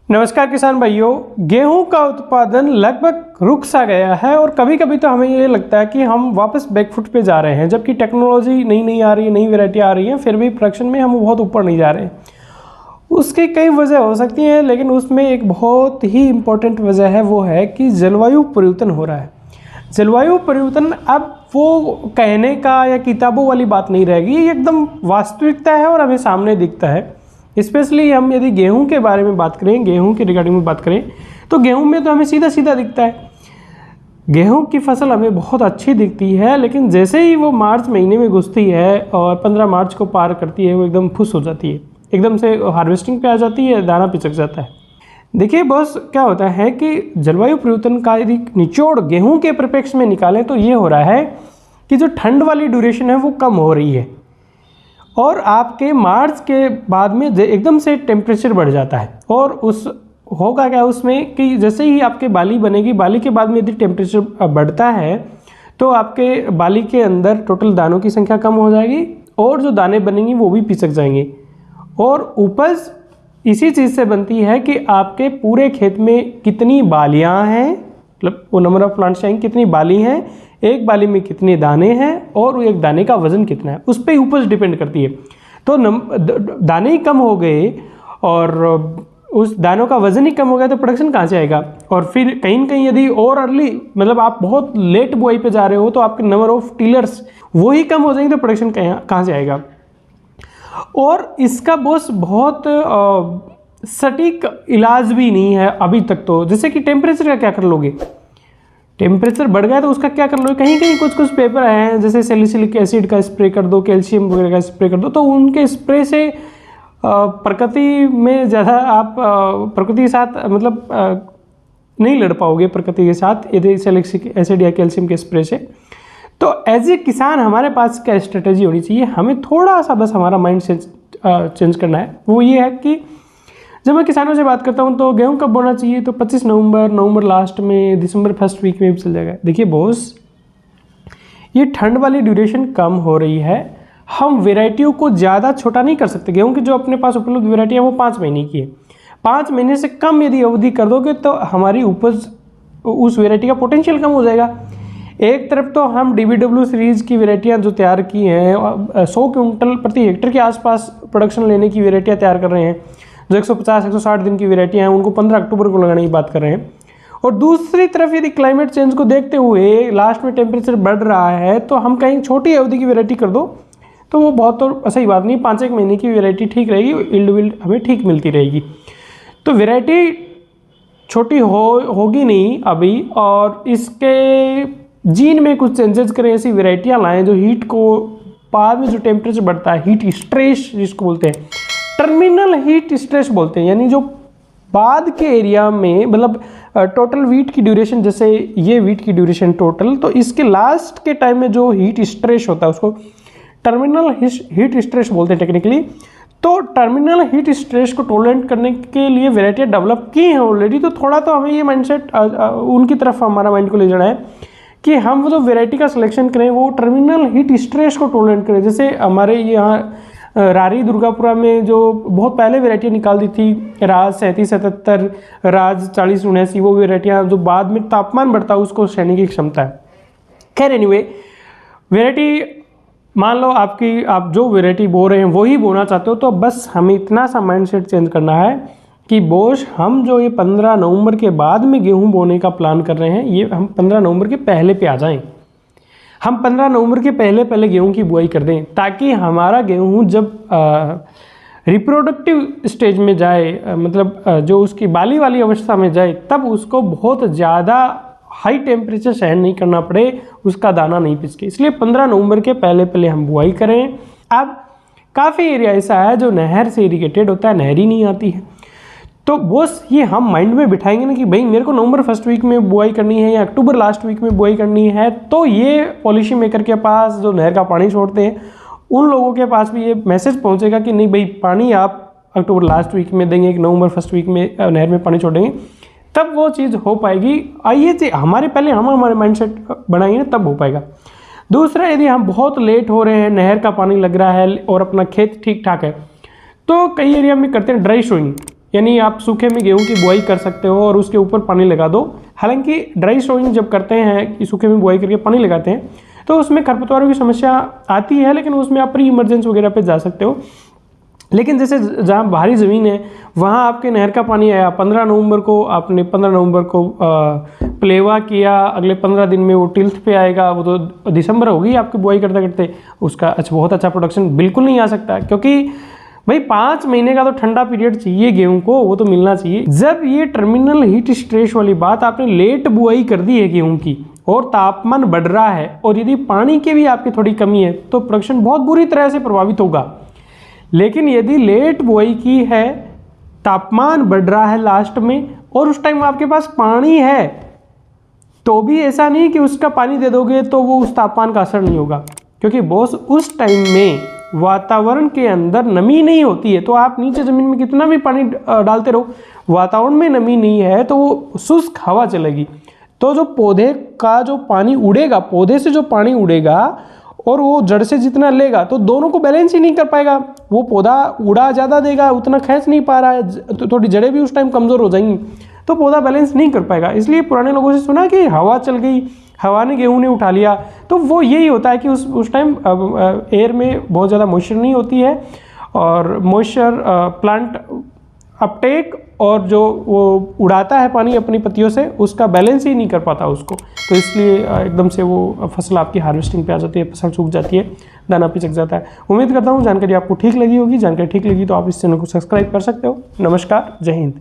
नमस्कार किसान भाइयों, गेहूं का उत्पादन लगभग रुक सा गया है और कभी कभी तो हमें ये लगता है कि हम वापस बैकफुट पे जा रहे हैं, जबकि टेक्नोलॉजी नई आ रही है, नई वैरायटी आ रही है, फिर भी प्रोडक्शन में हम बहुत ऊपर नहीं जा रहे हैं। उसकी कई वजह हो सकती हैं, लेकिन उसमें एक बहुत ही इम्पोर्टेंट वजह है, वो है कि जलवायु परिवर्तन हो रहा है। जलवायु परिवर्तन अब वो कहने का या किताबों वाली बात नहीं रहेगी, ये एकदम वास्तविकता है और हमें सामने दिखता है। स्पेशली हम यदि गेहूं के बारे में बात करें, गेहूं के रिगार्डिंग में बात करें, तो गेहूं में तो हमें सीधा सीधा दिखता है। गेहूं की फसल हमें बहुत अच्छी दिखती है, लेकिन जैसे ही वो मार्च महीने में घुसती है और 15 मार्च को पार करती है, वो एकदम फुस हो जाती है, एकदम से हार्वेस्टिंग पे आ जाती है, दाना पिचक जाता है। देखिए बॉस, क्या होता है कि जलवायु परिवर्तन का यदि निचोड़ गेहूं के परिप्रेक्ष्य में निकालें तो ये हो रहा है कि जो ठंड वाली ड्यूरेशन है वो कम हो रही है और आपके मार्च के बाद में एकदम से टेम्परेचर बढ़ जाता है। और उस होगा क्या उसमें कि जैसे ही आपके बाली बनेगी, बाली के बाद में यदि टेम्परेचर बढ़ता है तो आपके बाली के अंदर टोटल दानों की संख्या कम हो जाएगी और जो दाने बनेंगी वो भी पिचक जाएंगे। और उपज इसी चीज़ से बनती है कि आपके पूरे खेत में कितनी बालियाँ हैं, मतलब वो नंबर ऑफ प्लांट्स चाहिए, कितनी बाली हैं, एक बाली में कितने दाने हैं और एक दाने का वजन कितना है, उस पर उपज डिपेंड करती है। तो दाने ही कम हो गए और उस दानों का वजन ही कम हो गया तो प्रोडक्शन कहाँ से आएगा। और फिर कहीं न कहीं यदि और अर्ली, मतलब आप बहुत लेट बुआई पे जा रहे हो, तो आपके नंबर ऑफ टिलर्स वो ही कम हो जाएंगे तो प्रोडक्शन कहाँ से आएगा। और इसका बहुत सटीक इलाज भी नहीं है अभी तक। तो जैसे कि टेम्परेचर का क्या कर लोगे, टेम्परेचर बढ़ गया तो उसका क्या कर लोगे। कहीं कहीं कुछ पेपर हैं, जैसे सैलिसिलिक एसिड का स्प्रे कर दो, कैल्शियम वगैरह का स्प्रे कर दो, तो उनके स्प्रे से प्रकृति में ज़्यादा आप प्रकृति के साथ मतलब नहीं लड़ पाओगे प्रकृति के साथ यदि सैलिसिलिक एसिड या कैल्शियम के स्प्रे से। तो एज ए किसान हमारे पास क्या स्ट्रेटेजी होनी चाहिए, हमें थोड़ा सा बस हमारा माइंड चेंज करना है। वो ये है कि जब मैं किसानों से बात करता हूँ तो गेहूं कब बोना चाहिए, तो 25 नवंबर लास्ट में, दिसंबर फर्स्ट वीक में भी चल जाएगा। देखिए बॉस, ये ठंड वाली ड्यूरेशन कम हो रही है, हम वेराइटियों को ज़्यादा छोटा नहीं कर सकते। गेहूं की जो अपने पास उपलब्ध वेराइटी है वो 5 महीने की है। 5 महीने से कम यदि अवधि कर दोगे तो हमारी उपज, उस वेराइटी का पोटेंशियल कम हो जाएगा। एक तरफ तो हम DBW सीरीज़ की वेराइटियाँ जो तैयार की हैं, 100 क्विंटल प्रति हेक्टेयर के आसपास प्रोडक्शन लेने की वेराइटियाँ तैयार कर रहे हैं। जो 150-160 दिन की वेराइटियाँ हैं उनको 15 अक्टूबर को लगाने की बात कर रहे हैं। और दूसरी तरफ यदि क्लाइमेट चेंज को देखते हुए लास्ट में टेम्परेचर बढ़ रहा है तो हम कहीं छोटी अवधि की वेराइटी कर दो तो वो बहुत तो सही बात नहीं। 5-1 महीने की वेराइटी ठीक रहेगी, इल्ड विल्ड हमें ठीक मिलती रहेगी। तो वेराइटी छोटी होगी नहीं अभी, और इसके जीन में कुछ चेंजेस करें, ऐसी वेराइटियाँ लाएँ जो हीट को बाद में जो टेम्परेचर बढ़ता है, हीट स्ट्रेस जिसको बोलते हैं, टर्मिनल हीट स्ट्रेस बोलते हैं, यानी जो बाद के एरिया में, मतलब टोटल वीट की ड्यूरेशन, जैसे ये वीट की ड्यूरेशन टोटल, तो इसके लास्ट के टाइम में जो हीट स्ट्रेस होता है उसको टर्मिनल हीट स्ट्रेस बोलते हैं टेक्निकली। तो टर्मिनल हीट स्ट्रेस को टॉलरेट करने के लिए वेराइटियाँ डेवलप की हैं ऑलरेडी। तो थोड़ा तो हमें ये माइंडसेट उनकी तरफ हमारा माइंड को ले जाना है कि हम जो वेराइटी का सिलेक्शन करें वो टर्मिनल हीट स्ट्रेस को टॉलरेट करें। जैसे हमारे यहाँ रारी दुर्गापुरा में जो बहुत पहले वेराइटियाँ निकाल दी थी, राज 37-77, राज 40-79, वो वेराइटियाँ जो बाद में तापमान बढ़ता है उसको सहने की क्षमता है। खैर एनीवे, वेराइटी मान लो आप जो वेराइटी बो रहे हैं वही बोना चाहते हो, तो बस हमें इतना सा माइंडसेट चेंज करना है कि बोश, हम जो ये 15 नवंबर के बाद में गेहूँ बोने का प्लान कर रहे हैं, ये हम 15 नवंबर के पहले पे आ जाएं। हम 15 नवंबर के पहले गेहूं की बुआई कर दें, ताकि हमारा गेहूं जब रिप्रोडक्टिव स्टेज में जाए, मतलब जो उसकी बाली वाली अवस्था में जाए, तब उसको बहुत ज़्यादा हाई टेम्परेचर सहन नहीं करना पड़े, उसका दाना नहीं पिचके। इसलिए 15 नवंबर के पहले हम बुआई करें। अब काफ़ी एरिया ऐसा है जो नहर से इरिगेटेड होता है, नहर ही नहीं आती है, तो बस ये हम माइंड में बिठाएंगे ना कि भाई मेरे को नवंबर फर्स्ट वीक में बुआई करनी है या अक्टूबर लास्ट वीक में बुआई करनी है, तो ये पॉलिसी मेकर के पास जो नहर का पानी छोड़ते हैं उन लोगों के पास भी ये मैसेज पहुंचेगा कि नहीं भाई, पानी आप अक्टूबर लास्ट वीक में देंगे, नवंबर फर्स्ट वीक में नहर में पानी छोड़ेंगे, तब वो चीज़ हो पाएगी। आइए हमारे पहले हम हमारे माइंडसेट बनाएंगे तब हो पाएगा। दूसरा, यदि हम बहुत लेट हो रहे हैं, नहर का पानी लग रहा है और अपना खेत ठीक ठाक है, तो कई एरिया में करते हैं ड्राई सोइंग, यानी आप सूखे में गेहूं की बुआई कर सकते हो और उसके ऊपर पानी लगा दो। हालांकि ड्राई सोइंग जब करते हैं कि सूखे में बुआई करके पानी लगाते हैं तो उसमें खरपतवारों की समस्या आती है, लेकिन उसमें आप प्री इमरजेंसी वगैरह पे जा सकते हो। लेकिन जैसे जहाँ भारी ज़मीन है वहाँ आपके नहर का पानी आया 15 नवंबर को, आपने 15 नवंबर को प्लेवा किया, अगले 15 दिन में वो टिल्थ पे आएगा, वो तो दिसंबर होगी आपकी बुआई करते करते, उसका बहुत अच्छा प्रोडक्शन बिल्कुल नहीं आ सकता, क्योंकि भाई 5 महीने का तो ठंडा पीरियड चाहिए गेहूं को, वो तो मिलना चाहिए। जब ये टर्मिनल हीट स्ट्रेस वाली बात, आपने लेट बुआई कर दी है गेहूं की और तापमान बढ़ रहा है और यदि पानी की भी आपकी थोड़ी कमी है तो प्रोडक्शन बहुत बुरी तरह से प्रभावित होगा। लेकिन यदि लेट बुआई की है, तापमान बढ़ रहा है लास्ट में और उस टाइम आपके पास पानी है, तो भी ऐसा नहीं कि उसका पानी दे दोगे तो वो उस तापमान का असर नहीं होगा, क्योंकि बॉस उस टाइम में वातावरण के अंदर नमी नहीं होती है। तो आप नीचे ज़मीन में कितना भी पानी डालते रहो, वातावरण में नमी नहीं है तो वो शुष्क हवा चलेगी। तो जो पौधे का जो पानी उड़ेगा, पौधे से जो पानी उड़ेगा और वो जड़ से जितना लेगा, तो दोनों को बैलेंस ही नहीं कर पाएगा। वो पौधा उड़ा ज़्यादा देगा, उतना खींच नहीं पा रहा है, तो थोड़ी जड़ें भी उस टाइम कमज़ोर हो जाएंगी, तो पौधा बैलेंस नहीं कर पाएगा। इसलिए पुराने लोगों से सुना कि हवा चल गई, हवा ने गेहूं ने उठा लिया, तो वो यही होता है कि उस टाइम एयर में बहुत ज़्यादा मॉइस्चर नहीं होती है और मॉइस्चर प्लांट अपटेक और जो वो उड़ाता है पानी अपनी पत्तियों से, उसका बैलेंस ही नहीं कर पाता उसको, तो इसलिए एकदम से वो फसल आपकी हार्वेस्टिंग पे आ जाती है, फसल सूख जाती है, दाना पिचक जाता है। उम्मीद करता हूँ जानकारी आपको ठीक लगी होगी। जानकारी ठीक लगी तो आप इस चैनल को सब्सक्राइब कर सकते हो। नमस्कार, जय हिंद।